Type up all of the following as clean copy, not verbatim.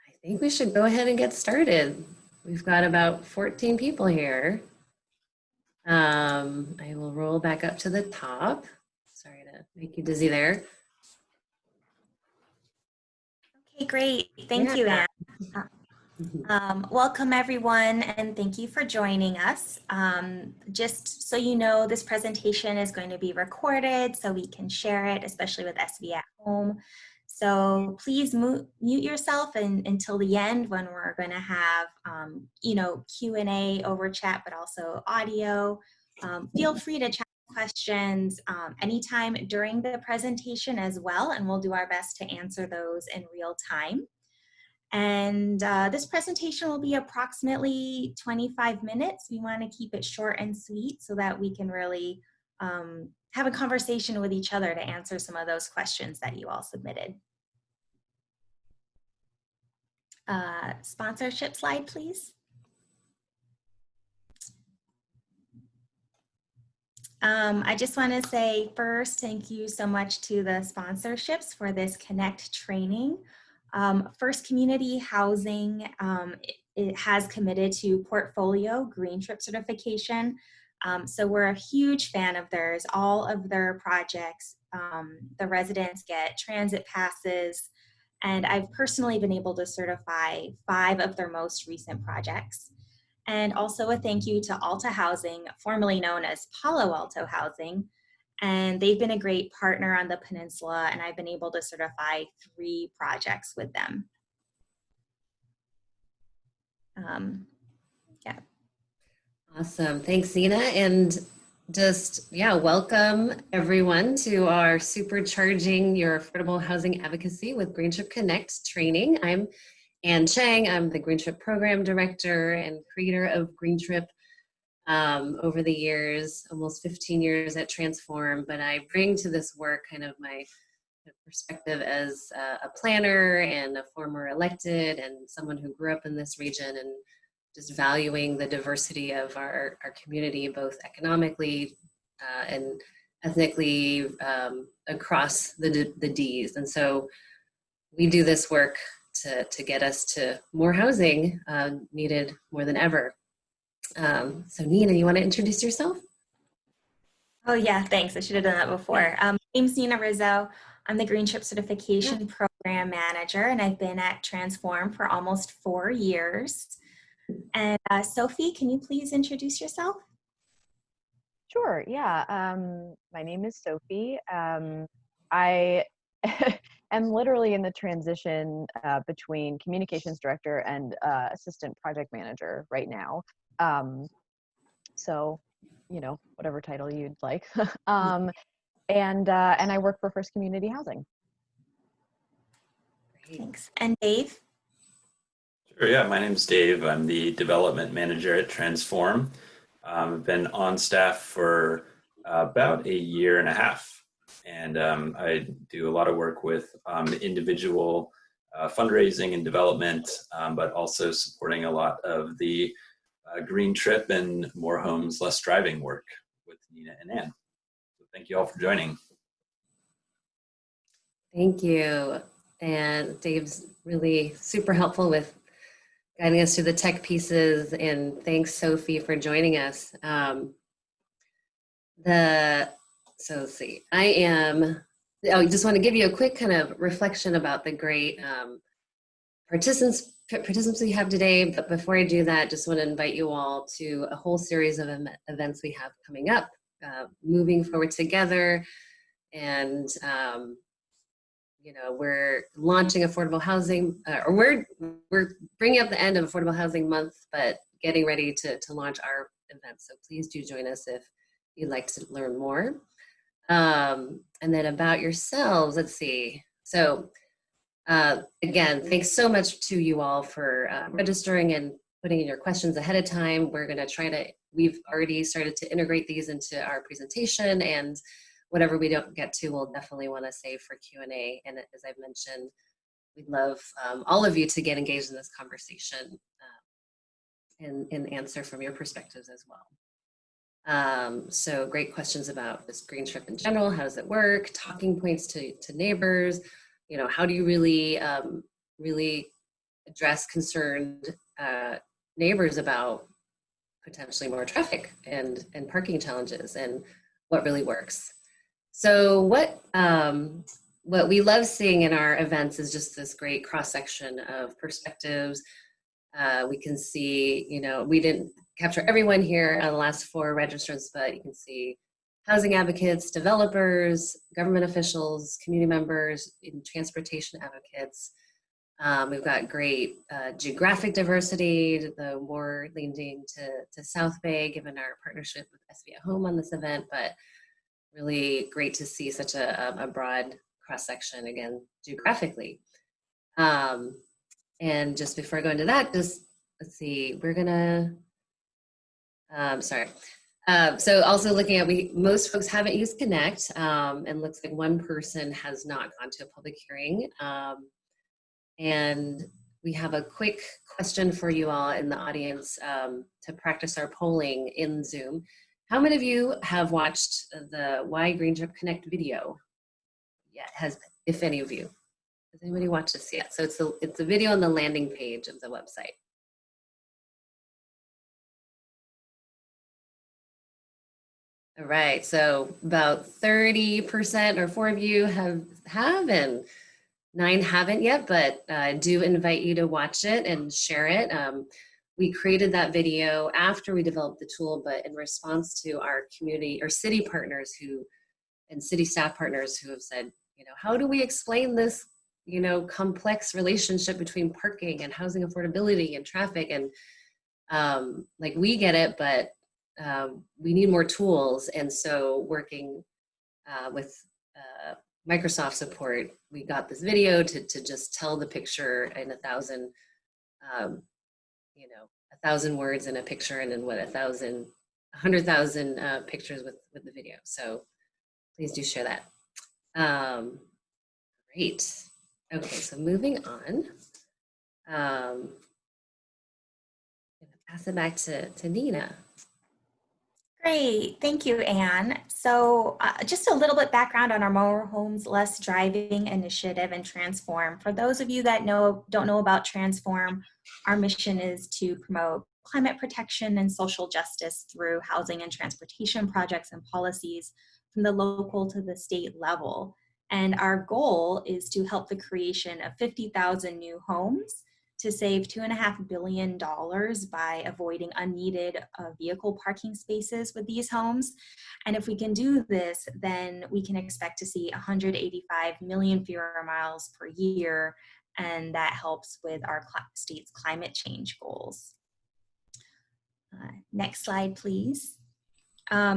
I think we should go ahead and get started. We've got about 14 people here. I will roll back up to the top. Sorry to make you dizzy there. Okay, great. Thank you, Anne. Welcome everyone, and thank you for joining us. Just so you know, this presentation is going to be recorded so we can share it, especially with SV at home. So please mute yourself until the end when we're going to have, Q&A over chat, but also audio. Feel free to chat questions anytime during the presentation as well, and we'll do our best to answer those in real time. And this presentation will be approximately 25 minutes. We want to keep it short and sweet so that we can really have a conversation with each other to answer some of those questions that you all submitted. Sponsorship slide, please. I just want to say first, thank you so much to the sponsorships for this Connect training. First Community Housing, it has committed to Portfolio GreenTRIP certification. So we're a huge fan of theirs. All of their projects, the residents get transit passes, and I've personally been able to certify 5 of their most recent projects. And also a thank you to Alta Housing, formerly known as Palo Alto Housing. And they've been a great partner on the peninsula, and I've been able to certify 3 projects with them. Yeah. Awesome. Thanks, Zena. And just, welcome everyone to our Supercharging Your Affordable Housing Advocacy with GreenTRIP Connect training. I'm Ann Chang. I'm the GreenTRIP Program Director and creator of GreenTRIP. Over the years, almost 15 years at Transform, but I bring to this work kind of my perspective as a planner and a former elected and someone who grew up in this region, and just valuing the diversity of our community, both economically and ethnically across the Ds. And so we do this work to get us to more housing needed more than ever. So Nina, you want to introduce yourself? Oh yeah, thanks. I should have done that before. My name's Nina Rizzo. I'm the GreenTRIP Certification Program Manager, and I've been at Transform for almost 4 years. And Sophie, can you please introduce yourself? Sure, yeah. My name is Sophie. I am literally in the transition between Communications Director and Assistant Project Manager right now. So, whatever title you'd like. And I work for First Community Housing. Thanks. And Dave? Sure, yeah, my name's Dave. I'm the Development Manager at Transform. I've been on staff for about 1.5 years, and I do a lot of work with individual fundraising and development, but also supporting a lot of the GreenTRIP and More Homes, Less Driving work with Nina and Ann. So thank you all for joining. Thank you. And Dave's really super helpful with guiding us through the tech pieces, and thanks Sophie for joining us. So let's see, I just want to give you a quick kind of reflection about the great participants we have today. But before I do that, just want to invite you all to a whole series of events we have coming up, moving forward together. And we're launching affordable housing, or we're bringing up the end of Affordable Housing Month, but getting ready to launch our event. So please do join us if you'd like to learn more. And then about yourselves, let's see. So again, thanks so much to you all for registering and putting in your questions ahead of time. We're going to we've already started to integrate these into our presentation, and whatever we don't get to, we'll definitely want to save for Q&A. And as I've mentioned, we'd love all of you to get engaged in this conversation and answer from your perspectives as well. So great questions about this GreenTRIP in general. How does it work? Talking points to neighbors, you know, how do you really, really address concerned neighbors about potentially more traffic and parking challenges, and what really works. So what we love seeing in our events is just this great cross-section of perspectives. We can see, you know, we didn't capture everyone here on the last 4 registrants, but you can see housing advocates, developers, government officials, community members, and transportation advocates. We've got great geographic diversity, the more leaning to South Bay, given our partnership with SV at Home on this event, but really great to see such a broad cross-section, again, geographically. And just before I go into that, just let's see, we're gonna, sorry. So also looking at, most folks haven't used Connect, and looks like one person has not gone to a public hearing. And we have a quick question for you all in the audience to practice our polling in Zoom. How many of you have watched the Why GreenTRIP Connect video? Yeah, if any of you. Has anybody watched this yet? So it's a video on the landing page of the website. All right, so about 30% or 4 of you have and 9 haven't yet, but I do invite you to watch it and share it. We created that video after we developed the tool, but in response to our community or city partners and city staff partners who have said, you know, how do we explain this, you know, complex relationship between parking and housing affordability and traffic? And like, we get it, but we need more tools. And so working with Microsoft support, we got this video to just tell the picture in 1,000, you know, 1,000 words in a picture, and then what, 100,000 pictures with the video. So please do share that. Great. Okay, so moving on. I'm gonna pass it back to Nina. Great, thank you, Anne. So just a little bit background on our More Homes, Less Driving initiative and Transform. For those of you that don't know about Transform, our mission is to promote climate protection and social justice through housing and transportation projects and policies from the local to the state level. And our goal is to help the creation of 50,000 new homes to save $2.5 billion by avoiding unneeded vehicle parking spaces with these homes. And if we can do this, then we can expect to see 185 million fewer miles per year, and that helps with our state's climate change goals. Next slide, please.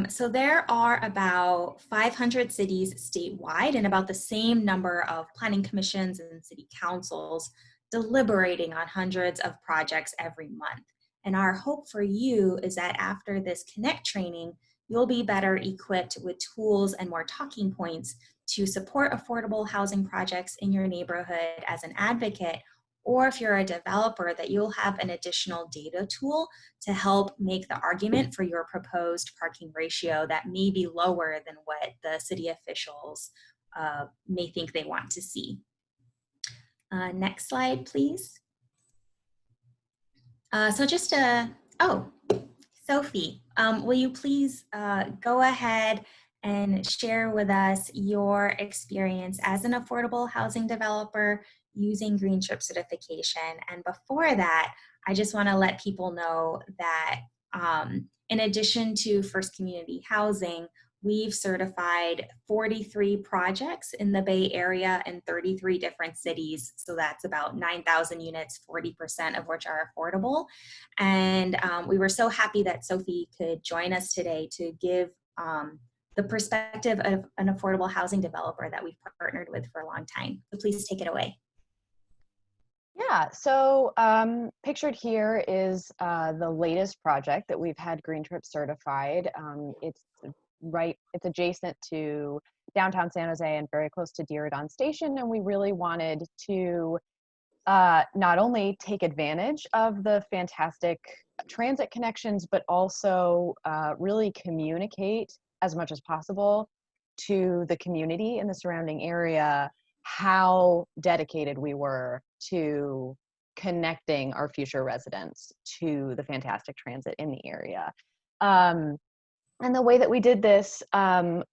So there are about 500 cities statewide and about the same number of planning commissions and city councils deliberating on hundreds of projects every month. And our hope for you is that after this Connect training, you'll be better equipped with tools and more talking points to support affordable housing projects in your neighborhood as an advocate, or if you're a developer, that you'll have an additional data tool to help make the argument for your proposed parking ratio that may be lower than what the city officials may think they want to see. Next slide, please. Sophie, will you please go ahead and share with us your experience as an affordable housing developer using GreenTRIP certification? And before that, I just want to let people know that in addition to First Community Housing, we've certified 43 projects in the Bay Area in 33 different cities. So that's about 9,000 units, 40% of which are affordable. And we were so happy that Sophie could join us today to give the perspective of an affordable housing developer that we've partnered with for a long time. So please take it away. Yeah, so pictured here is the latest project that we've had GreenTRIP certified. It's adjacent to downtown San Jose and very close to Diridon Station, and we really wanted to not only take advantage of the fantastic transit connections, but also really communicate as much as possible to the community in the surrounding area how dedicated we were to connecting our future residents to the fantastic transit in the area. And the way that we did this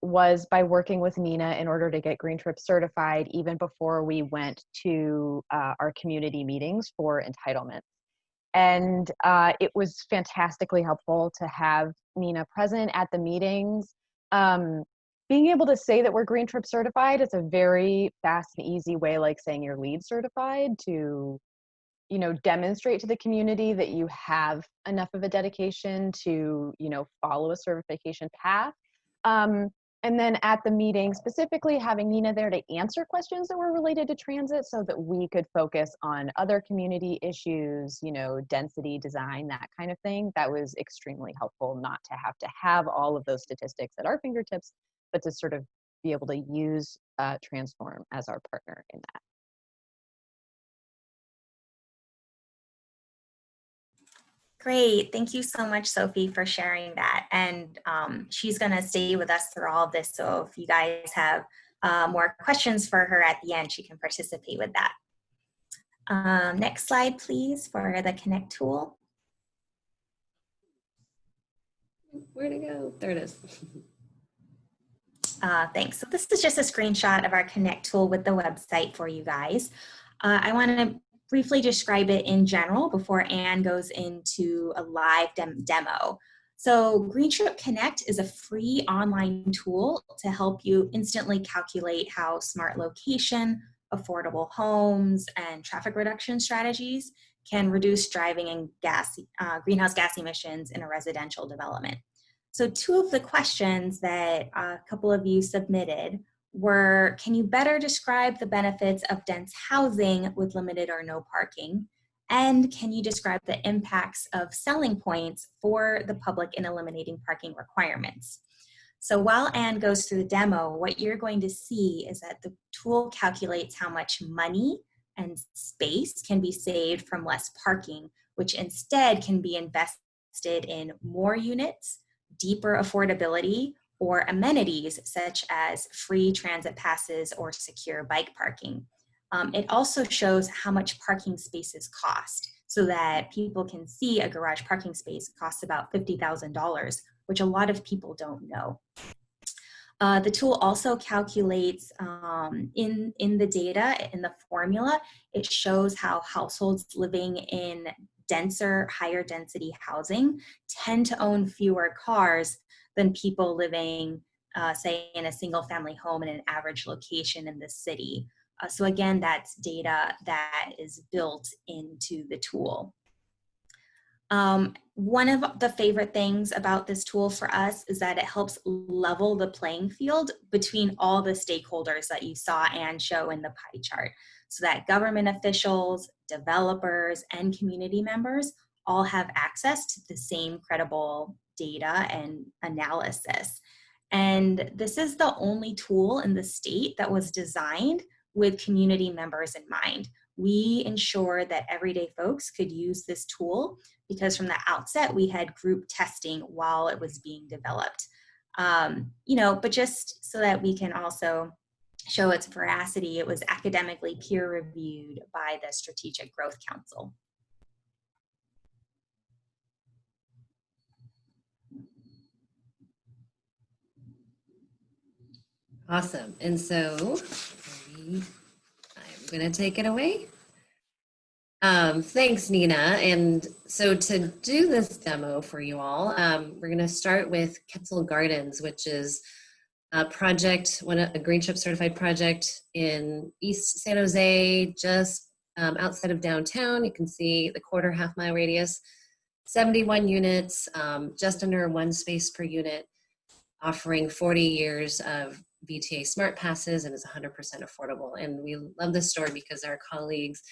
was by working with Nina in order to get GreenTRIP certified even before we went to our community meetings for entitlement. And it was fantastically helpful to have Nina present at the meetings. Being able to say that we're GreenTRIP certified is a very fast and easy way, like saying you're LEED certified, to demonstrate to the community that you have enough of a dedication to, follow a certification path. And then at the meeting, specifically having Nina there to answer questions that were related to transit so that we could focus on other community issues, density, design, that kind of thing. That was extremely helpful, not to have all of those statistics at our fingertips, but to sort of be able to use Transform as our partner in that. Great. Thank you so much, Sophie, for sharing that. And she's going to stay with us through all of this. So if you guys have more questions for her at the end, she can participate with that. Next slide, please, for the Connect tool. Where'd it go? There it is. Thanks. So this is just a screenshot of our Connect tool with the website for you guys. I want to briefly describe it in general before Anne goes into a live demo. So GreenTRIP Connect is a free online tool to help you instantly calculate how smart location, affordable homes, and traffic reduction strategies can reduce driving and greenhouse gas emissions in a residential development. So two of the questions that a couple of you submitted were, can you better describe the benefits of dense housing with limited or no parking? And can you describe the impacts of selling points for the public in eliminating parking requirements? So while Anne goes through the demo, what you're going to see is that the tool calculates how much money and space can be saved from less parking, which instead can be invested in more units, deeper affordability, or amenities such as free transit passes or secure bike parking. It also shows how much parking spaces cost so that people can see a garage parking space costs about $50,000, which a lot of people don't know. The tool also calculates in the data, in the formula, it shows how households living in denser, higher density housing tend to own fewer cars than people living, say, in a single family home in an average location in the city. So again, that's data that is built into the tool. One of the favorite things about this tool for us is that it helps level the playing field between all the stakeholders that you saw Anne show in the pie chart, so that government officials, developers, and community members all have access to the same credible data and analysis. And this is the only tool in the state that was designed with community members in mind. We ensure that everyday folks could use this tool because from the outset we had group testing while it was being developed. But just so that we can also show its veracity, it was academically peer reviewed by the Strategic Growth Council. Awesome. And so I'm going to take it away. Thanks, Nina. And so to do this demo for you all, we're going to start with Quetzal Gardens, which is a project, a GreenTRIP certified project in East San Jose, just outside of downtown. You can see the quarter half-mile radius, 71 units, just under 1 space per unit, offering 40 years of VTA smart passes, and is 100% affordable. And we love this story because our colleagues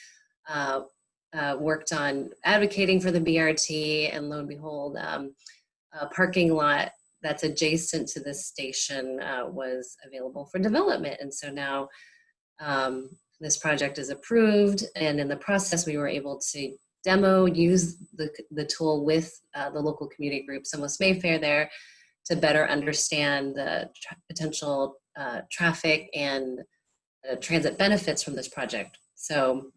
worked on advocating for the BRT, and lo and behold, a parking lot that's adjacent to this station was available for development. And so now this project is approved, and in the process we were able to use the tool with the local community groups in West Mayfair there to better understand the potential traffic and transit benefits from this project. So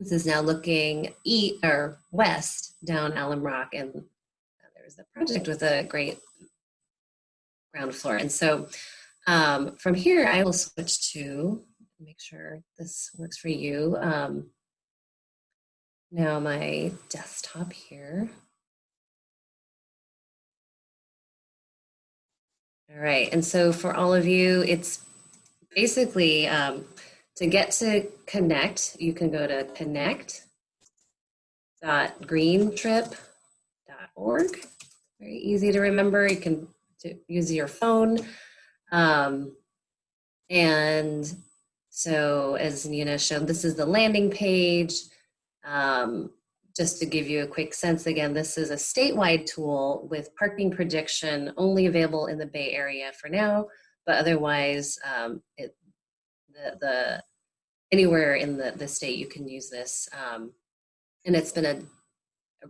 this is now looking east or west down Alum Rock, and there's the project with a great ground floor. And so from here, I will switch to make sure this works for you. Now my desktop here. All right, and so for all of you, it's basically to get to Connect, you can go to connect.greentrip.org. Very easy to remember. You can use your phone. And so as Nina showed, this is the landing page. Just to give you a quick sense, again, this is a statewide tool with parking prediction only available in the Bay Area for now, but otherwise anywhere in the state you can use this. And it's been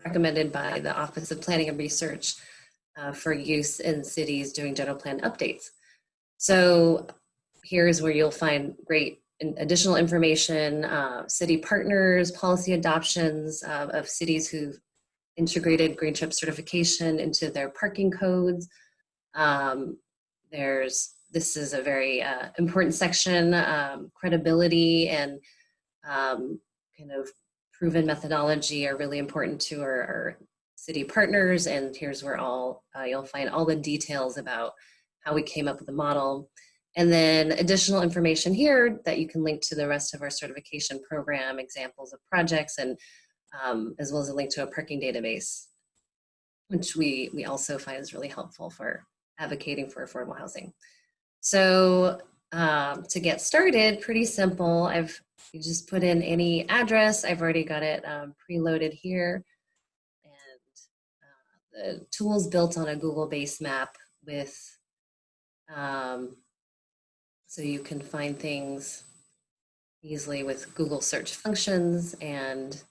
recommended by the Office of Planning and Research for use in cities doing general plan updates. So here's where you'll find great additional information, city partners, policy adoptions of cities who've integrated GreenTRIP certification into their parking codes. This is a very important section, credibility and kind of proven methodology are really important to our city partners. And here's where you'll find all the details about how we came up with the model. And then additional information here that you can link to the rest of our certification program, examples of projects, and as well as a link to a parking database, which we also find is really helpful for advocating for affordable housing. So to get started, pretty simple. You just put in any address. I've already got it preloaded here. And the tool's built on a Google-based map with so you can find things easily with Google search functions. And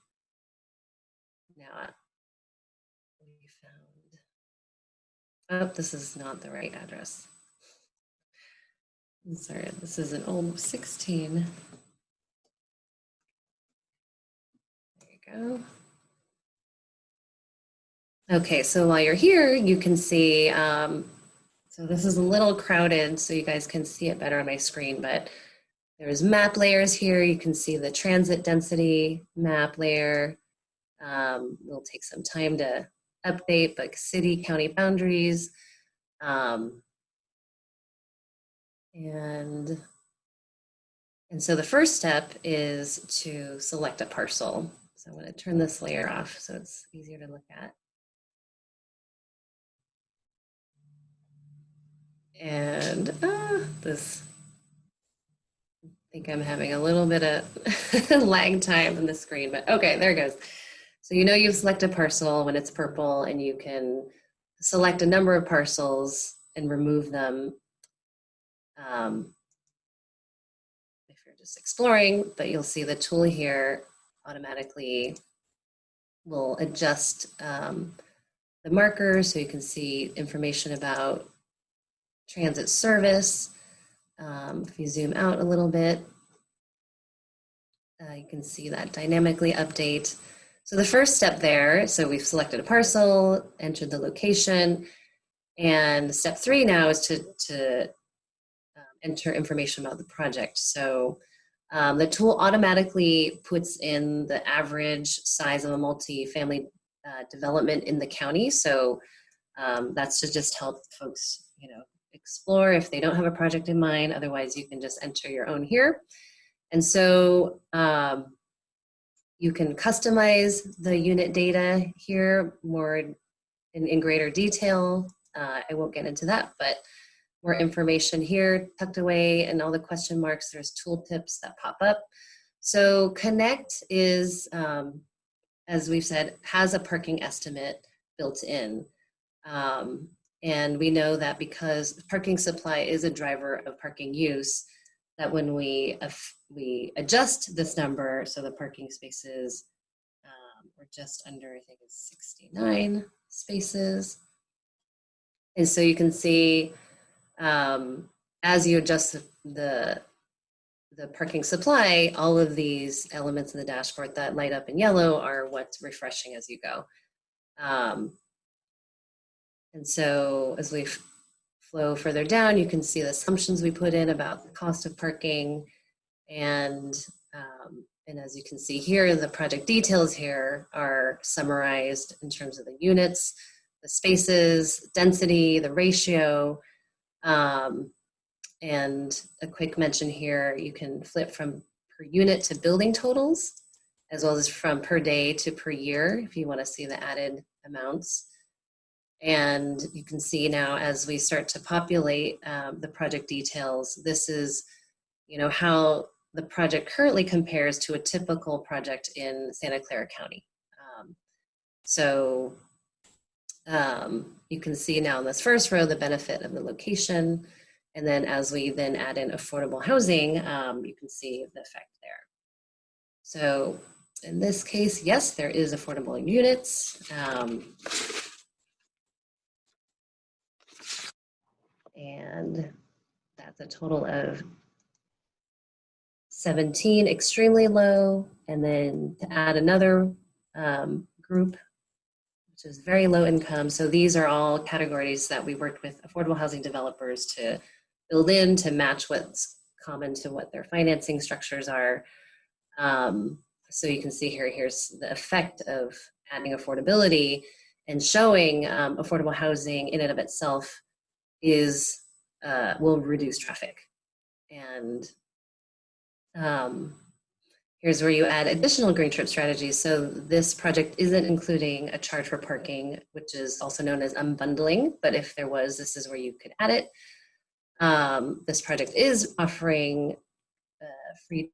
now we found, oh, this is not the right address. I'm sorry, this is an old 16. There you go. Okay, so while you're here, you can see, so this is a little crowded, so you guys can see it better on my screen, but there's map layers here. You can see the transit density map layer. It'll take some time to update, but city, county boundaries. And so the first step is to select a parcel. So I'm going to turn this layer off so it's easier to look at. And I think I'm having a little bit of lag time on the screen, but okay, there it goes. So you know you've selected a parcel when it's purple, and you can select a number of parcels and remove them if you're just exploring, but you'll see the tool here automatically will adjust the markers so you can see information about transit service. If you zoom out a little bit, you can see that dynamically update. So the first step there, so we've selected a parcel, entered the location, and step 3 now is to enter information about the project. So the tool automatically puts in the average size of a multi-family development in the county. So that's to just help folks, explore if they don't have a project in mind. Otherwise, you can just enter your own here. And so you can customize the unit data here more in greater detail. I won't get into that, but more information here tucked away, and all the question marks, there's tooltips that pop up. So Connect is, as we've said, has a parking estimate built in. And we know that because parking supply is a driver of parking use, that when we adjust this number, so the parking spaces, we're just under, I think it's 69 spaces. And so you can see, as you adjust the the parking supply, all of these elements in the dashboard that light up in yellow are what's refreshing as you go. And so as we flow further down, you can see the assumptions we put in about the cost of parking. And as you can see here, the project details here are summarized in terms of the units, the spaces, density, the ratio. And a quick mention here, you can flip from per unit to building totals, as well as from per day to per year if you want to see the added amounts. And you can see now as we start to populate the project details, this is, you know, how the project currently compares to a typical project in Santa Clara County. You can see now in this first row the benefit of the location. And then as we then add in affordable housing, you can see the effect there. So in this case, yes, there is affordable units. And that's a total of 17 extremely low, and then to add another group, which is very low income. So these are all categories that we worked with affordable housing developers to build in to match what's common to what their financing structures are. So you can see here, here's the effect of adding affordability and showing affordable housing in and of itself is will reduce traffic. And here's where you add additional GreenTRIP strategies. So this project isn't including a charge for parking, which is also known as unbundling, but if there was, this is where you could add it. This project is offering free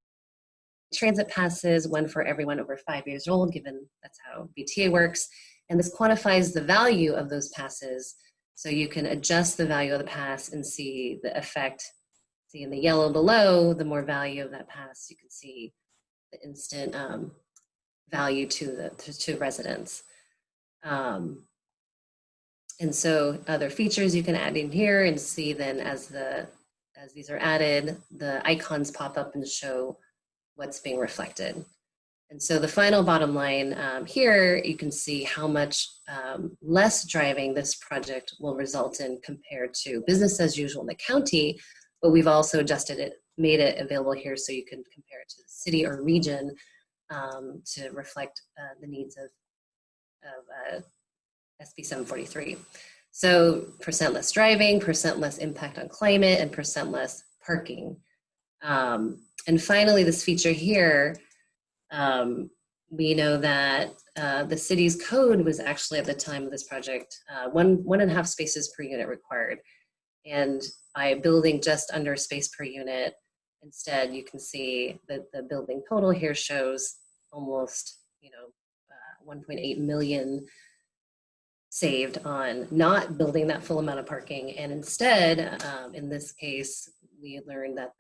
transit passes, one for everyone over 5 years old, given that's how BTA works. And this quantifies the value of those passes. So you can adjust the value of the pass and see the effect. See in the yellow below, the more value of that pass, you can see the instant value to residents. And so other features you can add in here and see then as these are added, the icons pop up and show what's being reflected. And so the final bottom line here, you can see how much less driving this project will result in compared to business as usual in the county, but we've also adjusted it, made it available here so you can compare it to the city or region to reflect the needs of SB 743. So % less driving, % less impact on climate, and % less parking. And finally, this feature here, we know that the city's code was actually at the time of this project, 1.5 spaces per unit required. And by building just under space per unit, instead you can see that the building total here shows almost, 1.8 million saved on not building that full amount of parking. And instead, in this case, we learned that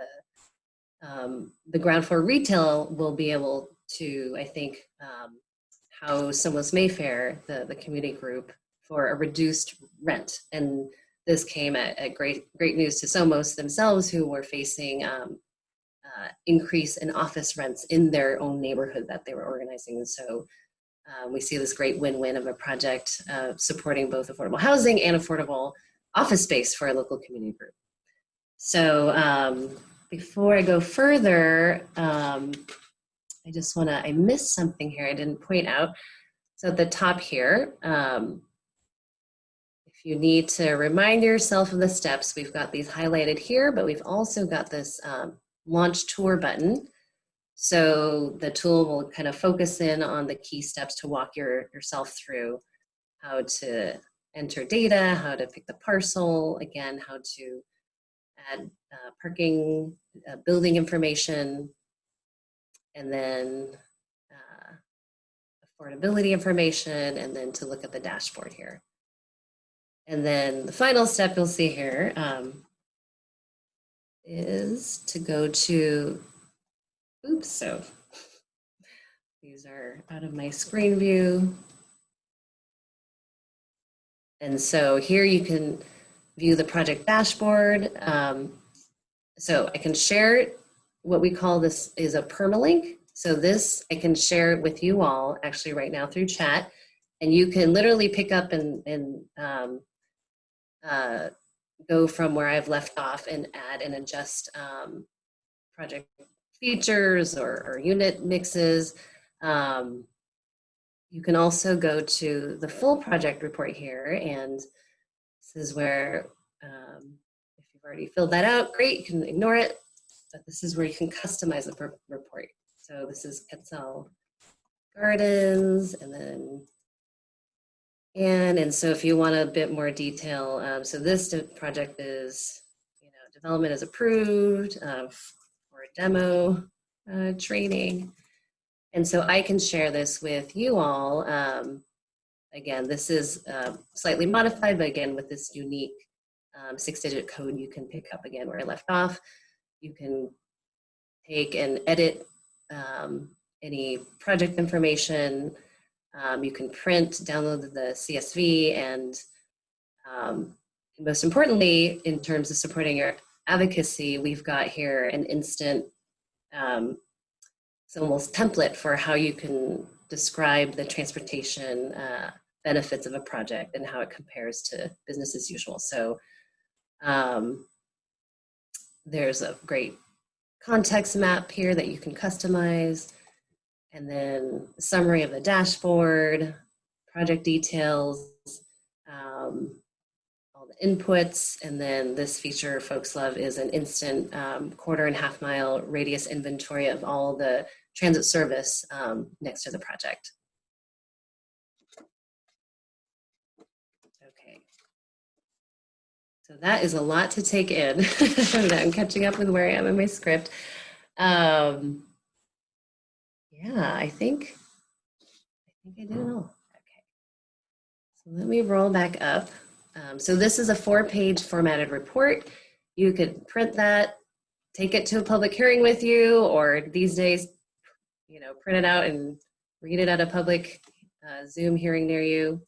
the ground floor retail will be able to, I think, house West Mayfair, the community group, for a reduced rent. And this came at great news to Somos themselves, who were facing increase in office rents in their own neighborhood that they were organizing. And so we see this great win-win of a project supporting both affordable housing and affordable office space for a local community group. So before I go further, I missed something here I didn't point out. So at the top here, if you need to remind yourself of the steps, we've got these highlighted here, but we've also got this launch tour button. So the tool will kind of focus in on the key steps to walk yourself through how to enter data, how to pick the parcel, again, how to add parking, building information, and then affordability information, and then to look at the dashboard here. And then the final step you'll see here is to go to, so these are out of my screen view. And so here you can view the project dashboard. So I can share what we call this is a permalink. So this, I can share it with you all actually right now through chat, and you can literally pick up and go from where I've left off and add and adjust project features or unit mixes. You can also go to the full project report here, and this is where, if you've already filled that out, great, you can ignore it, but this is where you can customize the report. So this is Quetzal Gardens, and then, and so if you want a bit more detail, so this project is, development is approved for a demo training. And so I can share this with you all. Again, this is slightly modified, but again, with this unique 6-digit code, you can pick up again where I left off. You can take and edit any project information. You can print, download the CSV, and most importantly, in terms of supporting your advocacy, we've got here an instant it's almost template for how you can describe the transportation benefits of a project and how it compares to business as usual. So there's a great context map here that you can customize, and then a summary of the dashboard, project details, all the inputs, and then this feature folks love is an instant 1/4 mile radius inventory of all the transit service next to the project. Okay. So that is a lot to take in. I'm catching up with where I am in my script. Yeah, I think I did it all. Okay. So let me roll back up. So this is a 4-page formatted report. You could print that, take it to a public hearing with you, or these days, print it out and read it at a public Zoom hearing near you.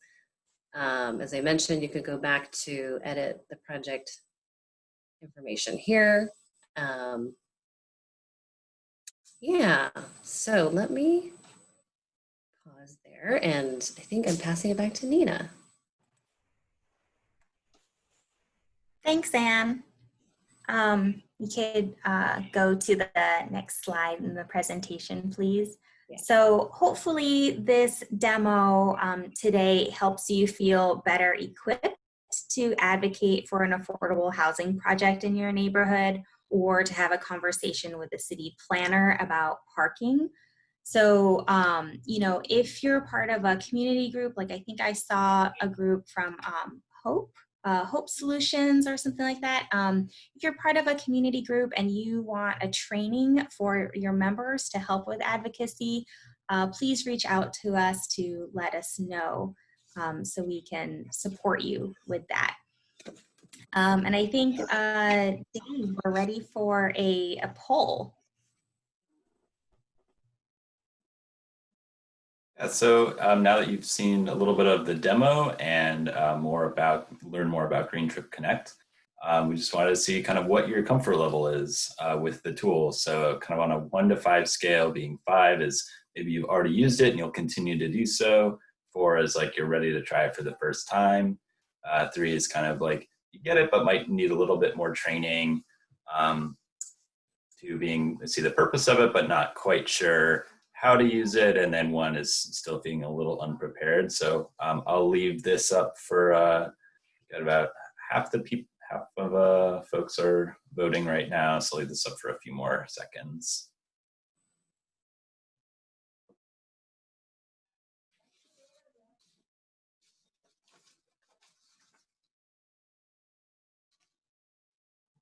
As I mentioned, you could go back to edit the project information here. Yeah, so let me pause there, and I think I'm passing it back to Nina. Thanks, Anne. You could go to the next slide in the presentation, please. Yeah. So hopefully this demo today helps you feel better equipped to advocate for an affordable housing project in your neighborhood, or to have a conversation with the city planner about parking. So, if you're part of a community group, like I think I saw a group from Hope Solutions or something like that. If you're part of a community group and you want a training for your members to help with advocacy, please reach out to us to let us know so we can support you with that. And I think, Dave, we're ready for a poll. Yeah, so now that you've seen a little bit of the demo and learn more about GreenTRIP Connect, we just wanted to see kind of what your comfort level is with the tool. So kind of on a 1 to 5 scale, being 5 is maybe you've already used it and you'll continue to do so. 4 is like you're ready to try it for the first time. 3 is kind of like you get it, but might need a little bit more training. 2 being see the purpose of it, but not quite sure how to use it, and then 1 is still being a little unprepared. So I'll leave this up for got about half of folks are voting right now, so I'll leave this up for a few more seconds.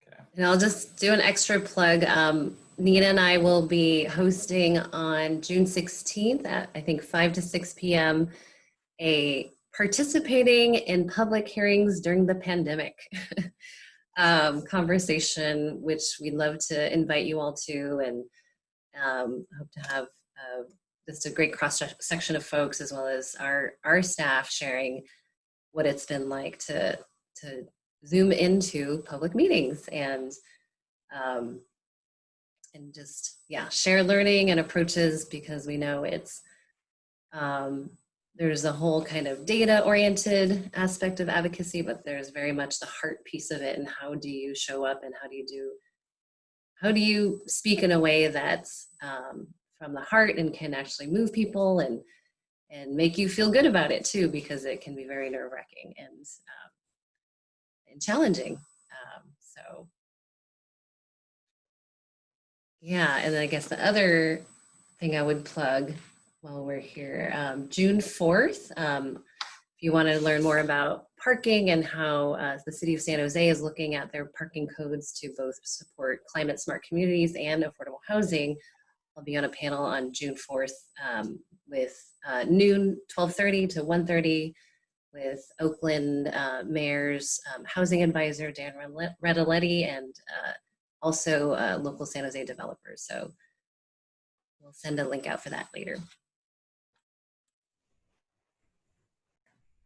Okay. And I'll just do an extra plug. Nina and I will be hosting on June 16th at, I think, 5 to 6 p.m. a participating in public hearings during the pandemic conversation, which we'd love to invite you all to, and hope to have just a great cross-section of folks, as well as our staff sharing what it's been like to Zoom into public meetings and can just, yeah, share learning and approaches, because we know it's, there's a whole kind of data oriented aspect of advocacy, but there's very much the heart piece of it. And how do you show up, and how do you speak in a way that's from the heart and can actually move people and make you feel good about it too, because it can be very nerve-wracking and challenging. So yeah, and then I guess the other thing I would plug while we're here, June 4th, if you want to learn more about parking and how the city of San Jose is looking at their parking codes to both support climate smart communities and affordable housing, I'll be on a panel on June 4th with noon, 12:30 to 1:30, with Oakland Mayor's housing advisor, Dan Redaletti, and also local San Jose developers. So we'll send a link out for that later.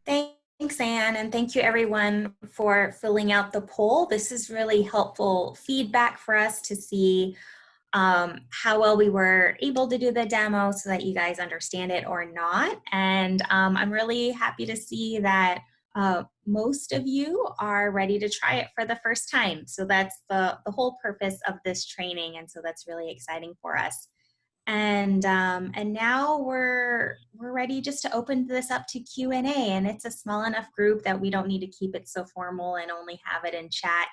Thanks, Anne, and thank you everyone for filling out the poll. This is really helpful feedback for us to see how well we were able to do the demo so that you guys understand it or not. And I'm really happy to see that most of you are ready to try it for the first time. So that's the whole purpose of this training. And so that's really exciting for us. And now we're ready just to open this up to Q&A, and it's a small enough group that we don't need to keep it so formal and only have it in chat,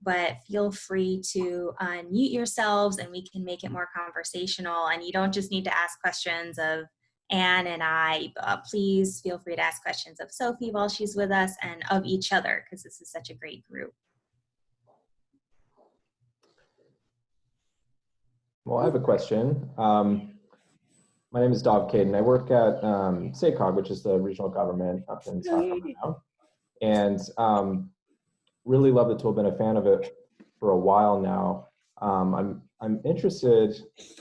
but feel free to unmute yourselves and we can make it more conversational. And you don't just need to ask questions of Anne and I, please feel free to ask questions of Sophie while she's with us and of each other, because this is such a great group. Well, I have a question. My name is Dov Caden. I work at SACOG, which is the regional government up in Sacramento, and really love the tool. Been a fan of it for a while now. I'm interested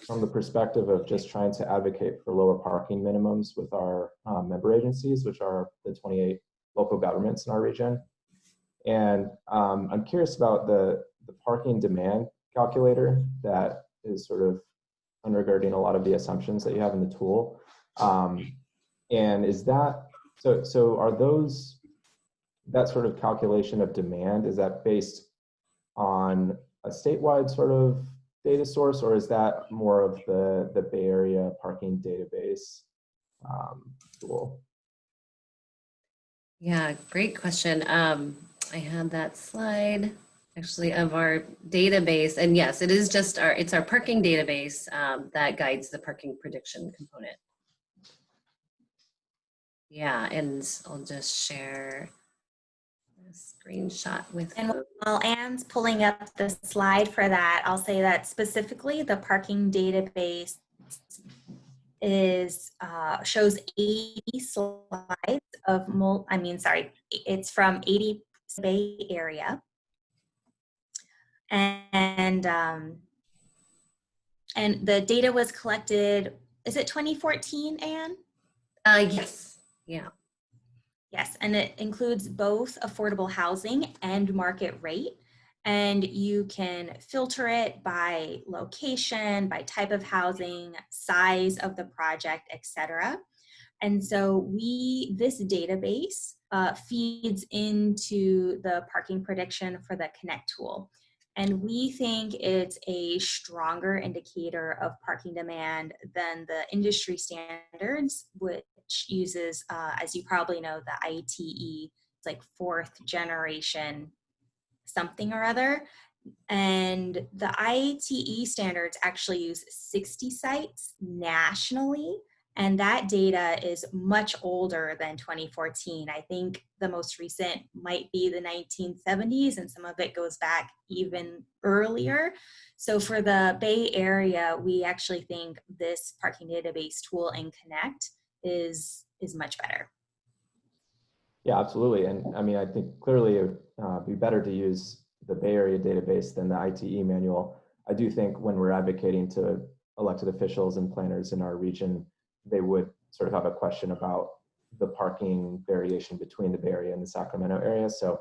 from the perspective of just trying to advocate for lower parking minimums with our member agencies, which are the 28 local governments in our region. And I'm curious about the parking demand calculator that is sort of undergirding a lot of the assumptions that you have in the tool. And is that, so are those, that sort of calculation of demand, is that based on a statewide sort of data source, or is that more of the Bay Area parking database tool? Yeah, great question. I had that slide actually of our database, and yes, it is just it's our parking database that guides the parking prediction component. Yeah, and I'll just share a screenshot with And while Anne's pulling up the slide for that, I'll say that specifically the parking database is shows 80 slides of it's from 80 Bay Area. And the data was collected, is it 2014, Anne? Yes, yeah. Yes, and it includes both affordable housing and market rate. And you can filter it by location, by type of housing, size of the project, etc. And so this database feeds into the parking prediction for the Connect tool. And we think it's a stronger indicator of parking demand than the industry standards, which uses, as you probably know, the ITE, it's like 4th generation something or other. And the ITE standards actually use 60 sites nationally. And that data is much older than 2014. I think the most recent might be the 1970s, and some of it goes back even earlier. So for the Bay Area, we actually think this parking database tool in Connect is much better. Yeah, absolutely. And I mean, I think clearly it would be better to use the Bay Area database than the ITE manual. I do think when we're advocating to elected officials and planners in our region, they would sort of have a question about the parking variation between the Bay Area and the Sacramento area. So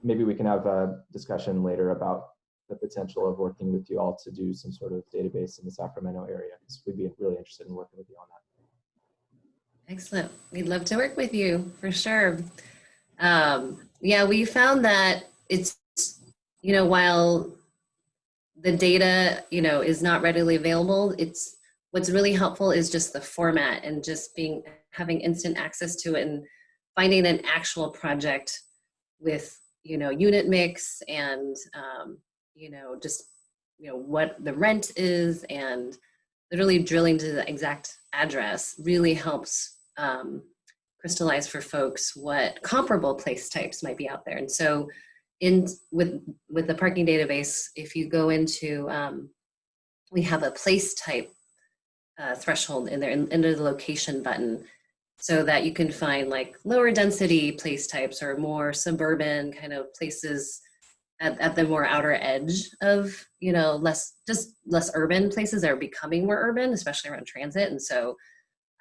maybe we can have a discussion later about the potential of working with you all to do some sort of database in the Sacramento area, because we'd be really interested in working with you on that. Excellent. We'd love to work with you for sure. Yeah, we found that it's, while the data, is not readily available, what's really helpful is just the format and just having instant access to it and finding an actual project with, unit mix and, just, what the rent is, and literally drilling to the exact address really helps crystallize for folks what comparable place types might be out there. And so with the parking database, if you go into, we have a place type threshold in there, under the location button, so that you can find like lower density place types or more suburban kind of places at the more outer edge of, less urban places that are becoming more urban, especially around transit. And so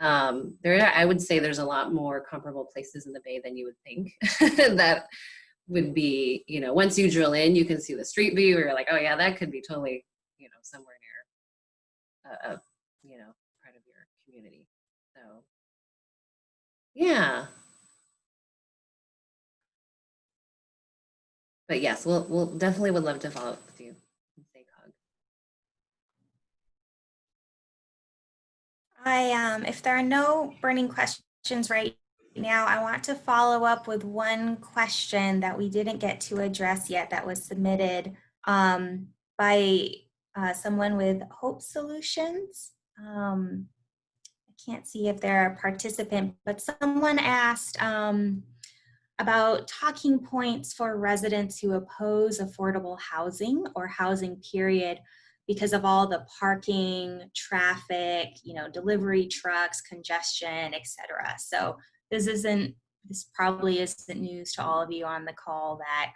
I would say there's a lot more comparable places in the Bay than you would think that would be, once you drill in, you can see the street view, or you're like, oh yeah, that could be totally, somewhere near part of your community. So yeah. But yes, we'll definitely would love to follow up with you. If there are no burning questions right now, I want to follow up with one question that we didn't get to address yet that was submitted by someone with Hope Solutions. I can't see if they're a participant, but someone asked about talking points for residents who oppose affordable housing or housing period because of all the parking, traffic, delivery trucks, congestion, etc. So this probably isn't news to all of you on the call that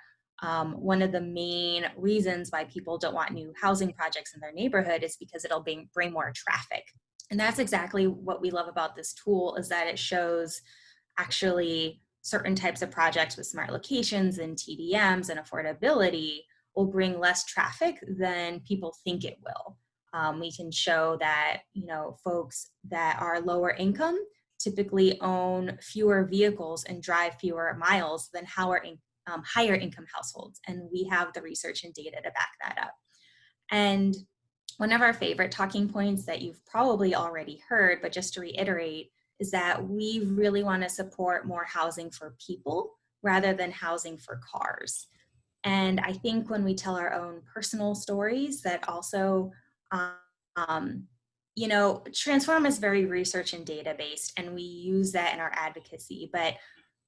one of the main reasons why people don't want new housing projects in their neighborhood is because it'll bring more traffic. And that's exactly what we love about this tool, is that it shows actually certain types of projects with smart locations and TDMs and affordability will bring less traffic than people think it will. We can show that, folks that are lower income typically own fewer vehicles and drive fewer miles than higher income households. And we have the research and data to back that up. And one of our favorite talking points that you've probably already heard, but just to reiterate, is that we really want to support more housing for people rather than housing for cars. And I think when we tell our own personal stories, that also, Transform is very research and data based, and we use that in our advocacy. But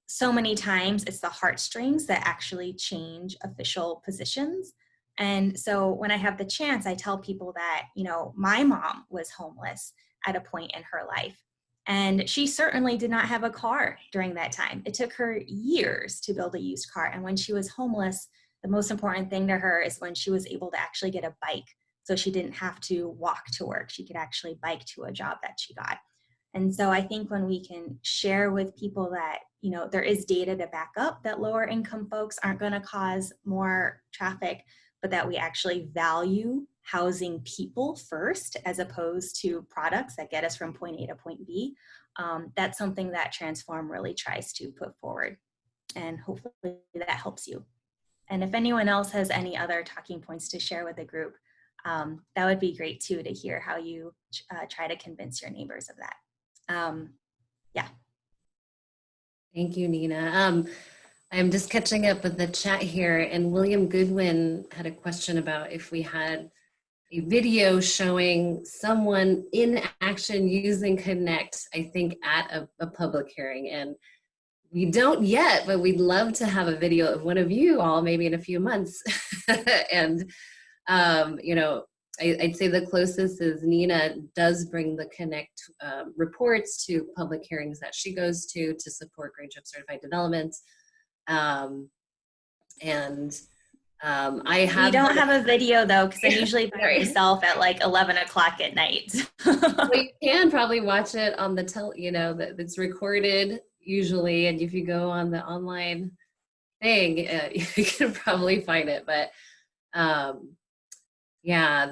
so many times it's the heartstrings that actually change official positions. And so when I have the chance, I tell people that, my mom was homeless at a point in her life. And she certainly did not have a car during that time. It took her years to build a used car. And when she was homeless, the most important thing to her is when she was able to actually get a bike. So she didn't have to walk to work. She could actually bike to a job that she got. And so I think when we can share with people that, there is data to back up that lower income folks aren't going to cause more traffic, but that we actually value housing people first as opposed to products that get us from point A to point B, that's something that Transform really tries to put forward. And hopefully that helps you. And if anyone else has any other talking points to share with the group, that would be great too, to hear how you try to convince your neighbors of that. Yeah. Thank you, Nina. I'm just catching up with the chat here, and William Goodwin had a question about if we had a video showing someone in action using Connect, I think at a public hearing. And we don't yet, but we'd love to have a video of one of you all maybe in a few months. And, I'd say the closest is Nina does bring the Connect reports to public hearings that she goes to support GreenTRIP certified development. I We don't have a video though, because I'm usually by myself at like 11 o'clock at night. Well, you can probably watch it on the it's recorded usually, and if you go on the online thing, you can probably find it. But Yeah,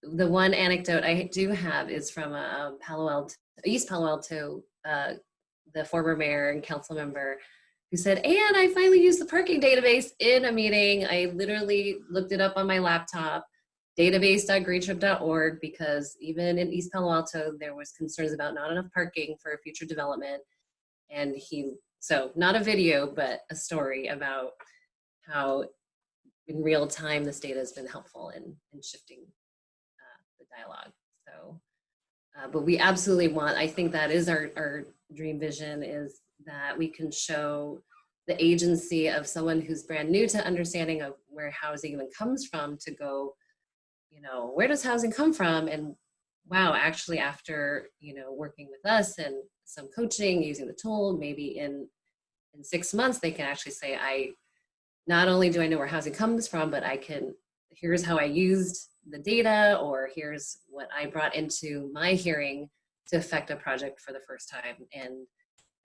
the one anecdote I do have is from East Palo Alto, the former mayor and council member who said, and I finally used the parking database in a meeting. I literally looked it up on my laptop, database.greentrip.org, because even in East Palo Alto, there was concerns about not enough parking for future development. And so not a video, but a story about how in real time this data has been helpful in shifting the dialogue. So, but we absolutely want, I think that is our dream vision, is that we can show the agency of someone who's brand new to understanding of where housing even comes from, to go, where does housing come from? And wow, actually after, working with us and some coaching, using the tool, maybe in 6 months, they can actually say, not only do I know where housing comes from, but here's how I used the data, or here's what I brought into my hearing to affect a project for the first time. And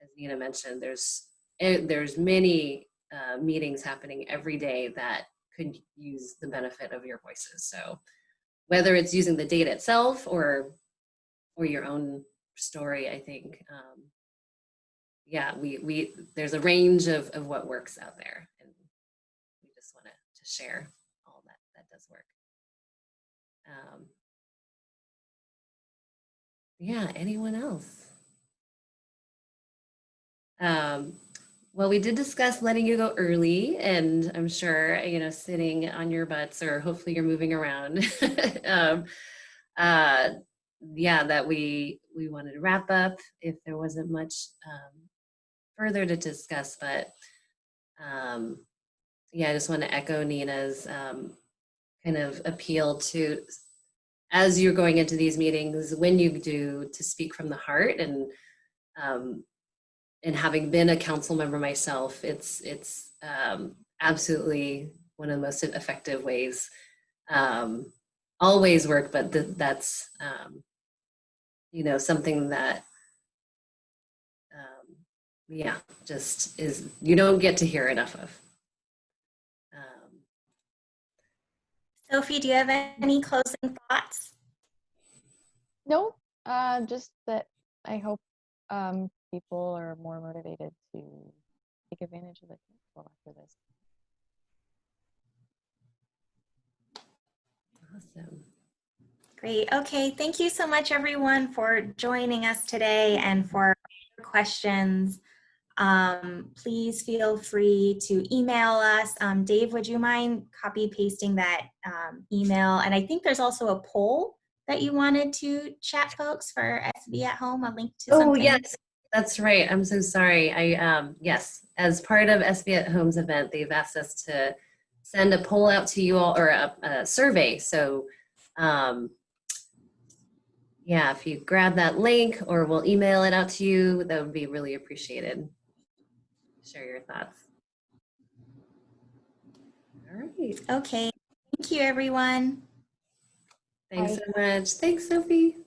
as Nina mentioned, there's many meetings happening every day that could use the benefit of your voices. So whether it's using the data itself or your own story, I think, yeah, there's a range of what works out there, and we just want to share all that does work. Yeah, anyone else? Well, we did discuss letting you go early, and I'm sure, sitting on your butts, or hopefully you're moving around. Yeah, that we wanted to wrap up if there wasn't much further to discuss, but yeah, I just want to echo Nina's kind of appeal to, as you're going into these meetings, when you do, to speak from the heart. And having been a council member myself, it's absolutely one of the most effective ways. Always work, but that's something that yeah, just is, you don't get to hear enough of. Sophie, do you have any closing thoughts? No, just that I hope people are more motivated to take advantage of the tool after this. Awesome. Great. Okay. Thank you so much, everyone, for joining us today and for your questions. Please feel free to email us. Dave, would you mind copy pasting that email? And I think there's also a poll that you wanted to chat folks for SB at Home, a link to something. Oh, yes, that's right. I'm so sorry. Yes, as part of SB at Home's event, they've asked us to send a poll out to you all, or a survey. So yeah, if you grab that link, or we'll email it out to you, that would be really appreciated. Share your thoughts. All right. Okay. Thank you, everyone. Thanks so much. Thanks, Sophie.